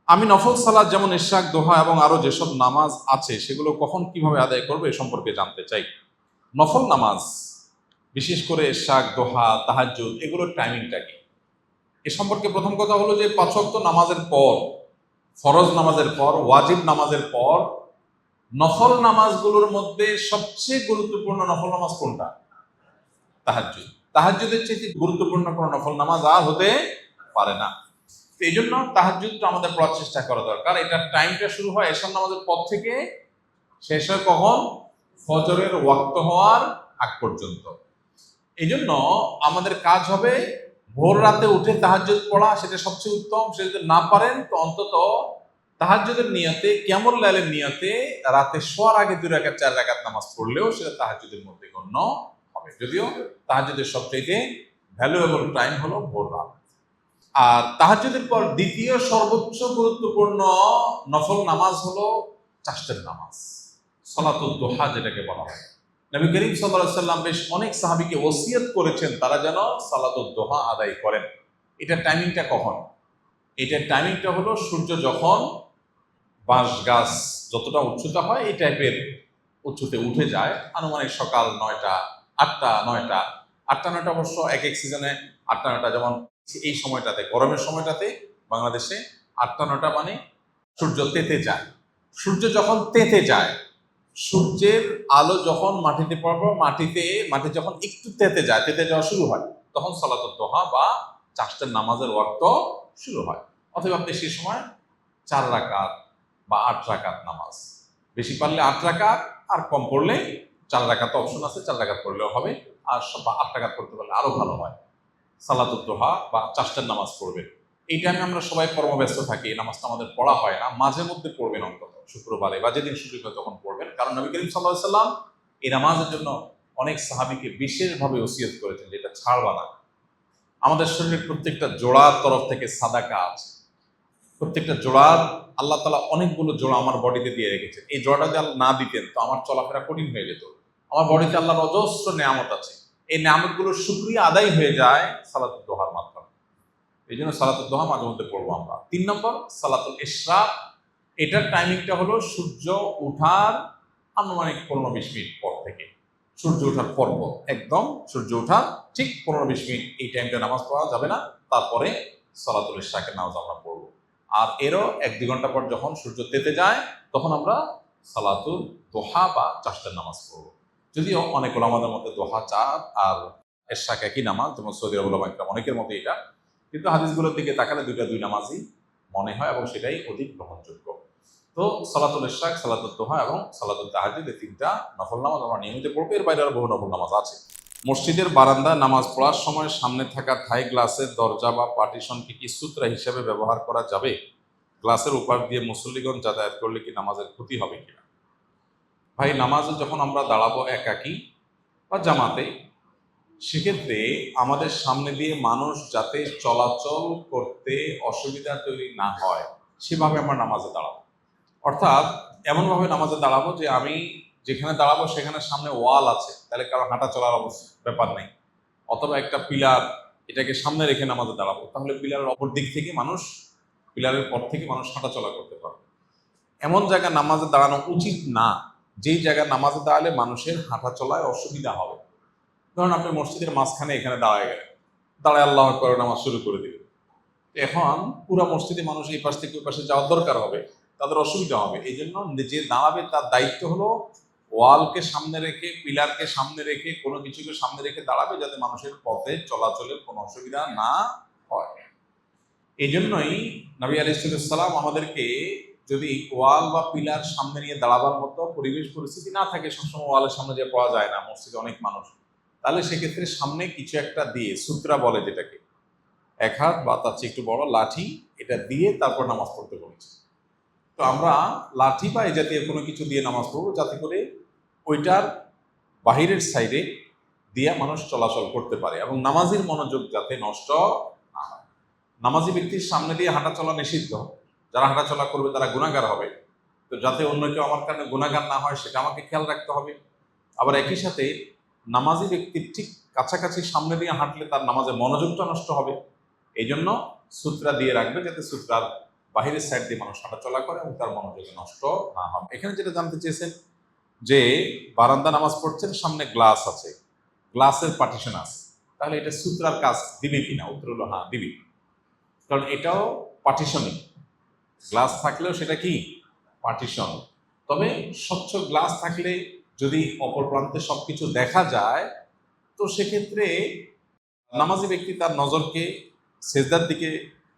আমি নফল সালাত যেমন ইশরাক, দোহা এবং আরো যেসব নামাজ আছে সেগুলো কখন কিভাবে আদায় করবে এ সম্পর্কে জানতে চাই। নফল নামাজ, বিশেষ করে ইশরাক, দোহা, তাহাজ্জুদ, এগুলোর টাইমিংটা কি? এ সম্পর্কে প্রথম কথা হলো যে ৫ ওয়াক্ত নামাজের পর, ফরজ নামাজের পর, ওয়াজিব নামাজের পর নফল নামাজগুলোর মধ্যে সবচেয়ে গুরুত্বপূর্ণ নফল নামাজ কোনটা? তাহাজ্জুদ। তাহাজ্জুদের চেয়ে গুরুত্বপূর্ণ কোনো নফল নামাজ আর হতে পারে না। তো এই জন্য তাহাজ্জুদটা আমাদের পড়ার চেষ্টা করা দরকার। এটার টাইমটা শুরু হয় এশার নামাজের পর থেকে, শেষ হয় কখন? ফজরের ওয়াক্ত হওয়ার আগ পর্যন্ত। এই জন্য আমাদের কাজ হবে ভোর রাতে উঠে তাহাজ্জুদ পড়া, সেটা সবচেয়ে উত্তম। সে যদি না পারেন তো অন্তত তাহাজ্জুদের নিয়তে, কিয়ামুল লাইলের নিয়তে রাতে শোয়ার আগে 2 রাকাত 4 রাকাত নামাজ পড়লেও সেটা তাহাজ্জুদের মধ্যে গণ্য হবে। যদিও তাহাজ্জুদের সবচেয়ে ভ্যালুয়েবল টাইম হলো ভোর রাত। আর তাহাজ্জুদের পর দ্বিতীয় সর্বোচ্চ গুরুত্বপূর্ণ নফল নামাজ হলো চাষতের নামাজ, সালাতুদ দোহা যেটাকে বলা হয়। নবী করিম সাল্লাল্লাহু আলাইহি সাল্লাম বেশ অনেক সাহাবীকে ওসিয়ত করেছেন তারা যেন সালাতুদ দোহা আদায় করেন। এটার টাইমিংটা কখন? এটার টাইমিংটা হলো সূর্য যখন বাঁশ গাছ যতটা উচ্চতা হয় এই টাইপের উচ্চতে উঠে যায়, আনুমানিক সকাল 9টা, 8টা, 9টা। 8টা 9টা অবশ্য এক এক সিজনে 8টা 9টা, যেমন এই সময়টাতে, গরমের সময়টাতে বাংলাদেশে 8টা 9টা মানে সূর্য তেতে যায়। সূর্য যখন তেতে যায়, সূর্যের আলো যখন মাটিতে পড়বে, মাটি যখন একটু তেতে যায়, তেতে যাওয়া শুরু হয়, তখন সালাতুদ দোহা বা চাষতের নামাজের ওয়াক্ত শুরু হয়। অথবা আপনি সেই সময় 4 রাকাত বা 8 রাকাত নামাজ, বেশি পারলে 8 রাকাত, আর কম পড়লে 4 রাকাত অপশন আছে, 4 রাকাত পড়লেও হবে। আর 8 রাকাত পড়তে পারলে আরো ভালো হয়। সালাতুদ দোহা বা চাষতের নামাজ পড়বেন। এই টাইমে আমরা সবাই কর্মব্যস্ত থাকি, এই নামাজটা আমাদের পড়া হয় না, মাঝে মধ্যে পড়বেন অন্তত শুক্রবারে বা যেদিন সুযোগ হয় তখন পড়বেন। কারণ নবী করিম সাল্লাল্লাহু আলাইহি সাল্লাম এই নামাজের জন্য অনেক সাহাবীকে বিশেষভাবে ওসিয়ত করেছেন যে এটা ছাড়বা না। আমাদের শরীরের প্রত্যেকটা জোড়ার তরফ থেকে সাদাকা আছে। প্রত্যেকটা জোড়ার আল্লাহ তাআলা অনেকগুলো জোড়া আমার বডিতে দিয়ে রেখেছেন। এই জোড়াটা যদি আল্লাহ না দিতেন তো আমার চলাফেরা কঠিন হয়ে যেত। আমার বডিতে আল্লাহর অজস্র নেয়ামত আছে। এই নেয়ামতগুলোর শুকরিয়া আদায় হয়ে যায় সালাতুদ দোহার মাধ্যমে। এই জন্য সালাতুদ দোহা মাঝে মধ্যে পড়বো আমরা। 3 নম্বর সালাতুল ইশরাক। এটার টাইমিংটা হলো সূর্য ওঠার আনুমানিক 15-20 মিনিট পর থেকে। সূর্য ওঠার পরপর, একদম সূর্য ওঠার ঠিক 15-20 মিনিট এই টাইমটা নামাজ পড়া যাবে না। তারপরে সালাতুল ইশরাকের নামাজ আমরা পড়বো। আর এরও 1-2 ঘন্টা পর যখন সূর্য তেতে যায় তখন আমরা সালাতুল দোহা বা চাষতের নামাজ পড়বো। যদিও অনেক ওলামাদের মধ্যে দোহা, চাঁদ আর ইশরাক একই নামাজ, যেমন সৌদি আরব ওলামা ইকরাম অনেকের মধ্যে এটা, কিন্তু হাদিসগুলোর দিকে তাকালে দুই নামাজই মনে হয় এবং সেটাই অধিক গ্রহণযোগ্য। তো সালাতুল ইশরাক, সালাতুল দোহা এবং সালাতুল তাহাজ্জুদ, এই 3টা নফল নামাজ আমরা নিয়মিত পড়বো। এর বাইরে আরো বহু নফল নামাজ আছে। মসজিদের বারান্দায় নামাজ পড়ার সময় সামনে থাকা থাই গ্লাসের দরজা বা পার্টিশনকে কি সূত্রা হিসেবে ব্যবহার করা যাবে? গ্লাসের উপর দিয়ে মুসল্লিগণ যাতায়াত করলে কি নামাজের ক্ষতি হবে কিনা? ভাই, নামাজে যখন আমরা দাঁড়াবো একাকী বা জামাতে, সেক্ষেত্রে আমাদের সামনে দিয়ে মানুষ যাতে চলাচল করতে অসুবিধা তৈরি না হয় সেভাবে আমরা নামাজে দাঁড়াবো। অর্থাৎ এমনভাবে নামাজে দাঁড়াবো যে আমি যেখানে দাঁড়াবো সেখানে সামনে ওয়াল আছে, তাহলে কারো হাঁটা চলার ব্যাপার নেই। অথবা একটা পিলার, এটাকে সামনে রেখে নামাজে দাঁড়াবো, তাহলে পিলারের অপর দিক থেকে মানুষ, পিলারের পর থেকে মানুষ হাঁটা চলা করতে পারবে। এমন জায়গায় নামাজে দাঁড়ানো উচিত না যেই জায়গায় নামাজে দাঁড়ালে মানুষের হাঁটা চলায় অসুবিধা হবে। ধরুন আপনি মসজিদের মাঝখানে এখানে দাঁড়ায় গেলেন, দাঁড়ায় আল্লাহু আকবার নামাজ শুরু করে দিলেন। এখন পুরো মসজিদে মানুষ এই পাশ থেকে ওই পাশে যাওয়ার দরকার হবে, তাদের অসুবিধা হবে। এই জন্য যে দাঁড়াবে তার দায়িত্ব হলো ওয়ালকে সামনে রেখে, পিলারকে সামনে রেখে, কোনো কিছুকে সামনে রেখে দাঁড়াবে যাতে মানুষের পথে চলাচলের কোনো অসুবিধা না হয়। এই জন্যই নবী আলাইহিস সালাম আমাদেরকে, যদি ওয়াল বা পিলার সামনে নিয়ে দাঁড়াবার মতো পরিবেশ পরিস্থিতি না থাকে, সবসময় ওয়ালের সামনে যে পাওয়া যায় না, মসজিদে অনেক মানুষ, তাহলে সেক্ষেত্রে সামনে কিছু একটা দিয়ে, সূত্রা বলে যেটাকে, 1 হাত বা তার চেয়ে একটু বড় লাঠি, এটা দিয়ে তারপর নামাজ পড়তে বলেছে। তো আমরা লাঠি বা এই জাতীয় কোনো কিছু দিয়ে নামাজ পড়বো যাতে করে ওইটার বাহিরের সাইডে দিয়ে মানুষ চলাচল করতে পারে এবং নামাজের মনোযোগ যাতে নষ্ট না হয়। নামাজি ব্যক্তির সামনে দিয়ে হাঁটা চলা নিষিদ্ধ। যারা হাঁটা চলা করবে তারা গুনাহগার হবে। তো যাতে অন্য কেউ আমার কারণে গুনাহগার না হয় সেটা আমাকে খেয়াল রাখতে হবে। আবার একই সাথে নামাজি ব্যক্তির ঠিক কাছাকাছি সামনে দিয়ে হাঁটলে তার নামাজে মনোযোগটা নষ্ট হবে। এই জন্য সূত্রা দিয়ে রাখবে যাতে সূত্রার বাহিরের সাইড দিয়ে মানুষ হাঁটাচলা করে এবং তার মনোযোগ নষ্ট না হয়। এখানে যেটা জানতে চেয়েছেন যে বারান্দা নামাজ পড়ছেন, সামনে গ্লাস আছে, গ্লাসের পার্টিশন আছে, তাহলে এটা সূত্রার কাজ দিবে কিনা? উত্তর হলো হ্যাঁ, দিবি। কারণ এটাও পার্টিশনই, গ্লাস থাকলেও সেটা কি পার্টিশন। তবে স্বচ্ছ গ্লাস থাকলে যদি অপর প্রান্তে সবকিছু দেখা যায়, তো সেক্ষেত্রে নামাজি ব্যক্তি তার নজরকে সেজদার দিকে,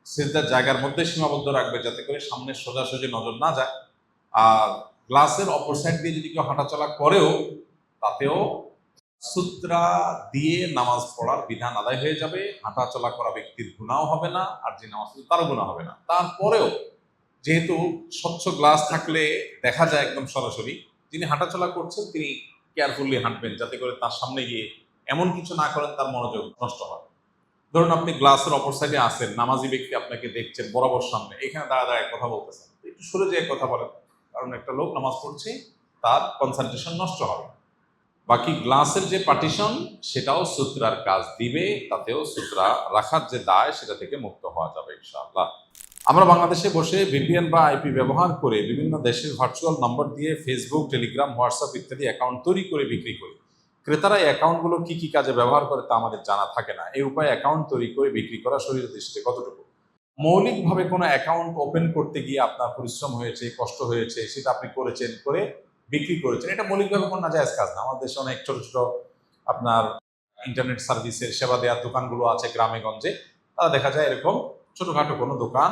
সেজদার জায়গার মধ্যে সীমাবদ্ধ রাখবে, যাতে করে সামনে সোজাসুজি নজর না যায়। আর গ্লাসের অপর সাইড দিয়ে যদি কেউ হাঁটাচলা করেও, তাতেও সূত্রা দিয়ে নামাজ পড়ার বিধান আদায় হয়ে যাবে, হাঁটাচলা করা ব্যক্তির গুনাহ হবে না, আর যে নামাজ পড়ছে তারও গুনাহ হবে না। তারপরেও যেহেতু স্বচ্ছ গ্লাস থাকলে দেখা যায় একদম সরাসরি, যিনি হাঁটাচলা করছেন তিনি কেয়ারফুলি হাঁটবেন, যাতে করে তার সামনে গিয়ে এমন কিছু না করেন তার মনোযোগ নষ্ট হয়। ধরুন আপনি গ্লাসের অপর সাইডে আসেন, নামাজি ব্যক্তি আপনাকে দেখছেন বরাবর সামনে, এখানে দাঁড়া দাঁড়ায় কথা বলতেছেন, একটু সরে যেয়ে কথা বলেন, কারণ একটা লোক নামাজ পড়ছে, তার কনসেন্ট্রেশন নষ্ট হবে। বাকি গ্লাসের যে পার্টিশন সেটাও সূত্রার কাজ দিবে, তাতেও সূত্রা রাখার যে দায় সেটা থেকে মুক্ত হওয়া যাবে ইনশাআল্লাহ। আমরা বাংলাদেশে বসে ভিপিএন বা আইপি ব্যবহার করে বিভিন্ন দেশের ভার্চুয়াল নম্বর দিয়ে ফেসবুক, টেলিগ্রাম, হোয়াটসঅ্যাপ ইত্যাদি অ্যাকাউন্ট তৈরি করে বিক্রি করি। ক্রেতারা এই অ্যাকাউন্টগুলো কি কি কাজে ব্যবহার করে তা আমাদের জানা থাকে না। এই উপায়ে অ্যাকাউন্ট তৈরি করে বিক্রি করা শরীরের দৃষ্টিতে কতটুকু? মৌলিকভাবে কোনো অ্যাকাউন্ট ওপেন করতে গিয়ে আপনার পরিশ্রম হয়েছে, কষ্ট হয়েছে, সেটা আপনি করেছেন, করে বিক্রি করেছেন, এটা মৌলিকভাবে কোনো নাজায়েজ কাজ না। আমাদের দেশে অনেক ছোট ছোট আপনার ইন্টারনেট সার্ভিসের সেবা দেওয়ার দোকানগুলো আছে গ্রামে গঞ্জে, তারা দেখা যায় এরকম ছোটখাটো কোনো দোকান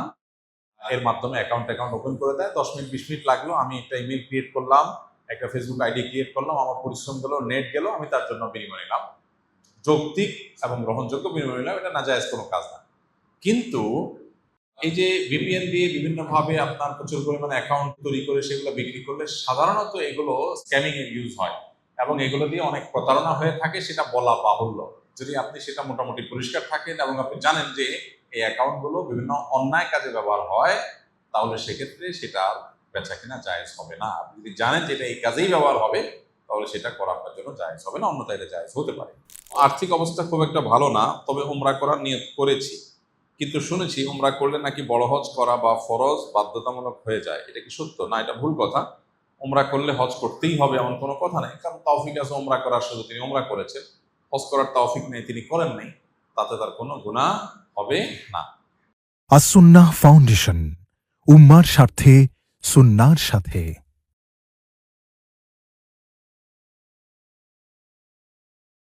এর মাধ্যমে অ্যাকাউন্ট ওপেন করে দেয়। 10 মিনিট 20 মিনিট লাগলো, আমি একটা ইমেল ক্রিয়েট করলাম, একটা ফেসবুক আইডি ক্রিয়েট করলাম, আমার পরিশ্রম গেল, নেট গেল, আমি তার জন্য বিনিময় নিলাম, যৌক্তিক এবং গ্রহণযোগ্য বিনিময় নিলাম, এটা নাজায়েজ কোনো কাজ না। কিন্তু এই যে ভিপিএন দিয়ে বিভিন্নভাবে আপনার প্রচুর পরিমাণে অ্যাকাউন্ট তৈরি করে সেগুলো বিক্রি করলে সাধারণত এগুলো স্ক্যামিং এ ইউজ হয় এবং এগুলো দিয়ে অনেক প্রতারণা হয়ে থাকে, সেটা বলা বাহুল্য। যদি আপনি সেটা মোটামুটি পরিষ্কার থাকেন এবং আপনি জানেন যে এই অ্যাকাউন্টগুলো বিভিন্ন অন্যায় কাজে ব্যবহার হয়, তাহলে সেক্ষেত্রে সেটা বেচা কিনা জায়েজ হবে না। আপনি যদি জানেন যে এটা এই কাজেই ব্যবহার হবে, তাহলে সেটা করা আপনার জন্য জায়েজ হবে না, অন্যথায় এটা জায়েজ হতে পারে। আর্থিক অবস্থা খুব একটা ভালো না, তবে উমরা করার নিয়ত করেছি, কিন্তু শুনেছি উমরা করলে নাকি বড় হজ করা বা ফরজ বাধ্যতামূলক হয়ে যায়। এটা কি সত্য? না, এটা ভুল কথা। উমরা করলে হজ করতেই হবে এমন কোনো কথা নেই, কারণ তৌফিক আছে উমরা করার, শুধু তিনি উমরা করেছেন, হজ করার তৌফিক নেই, তিনি করেন নাই, তাতে তার কোনো গুনাহ হবে না। আস-সুন্নাহ ফাউন্ডেশন, উম্মার স্বার্থে সুন্নাহর সাথে।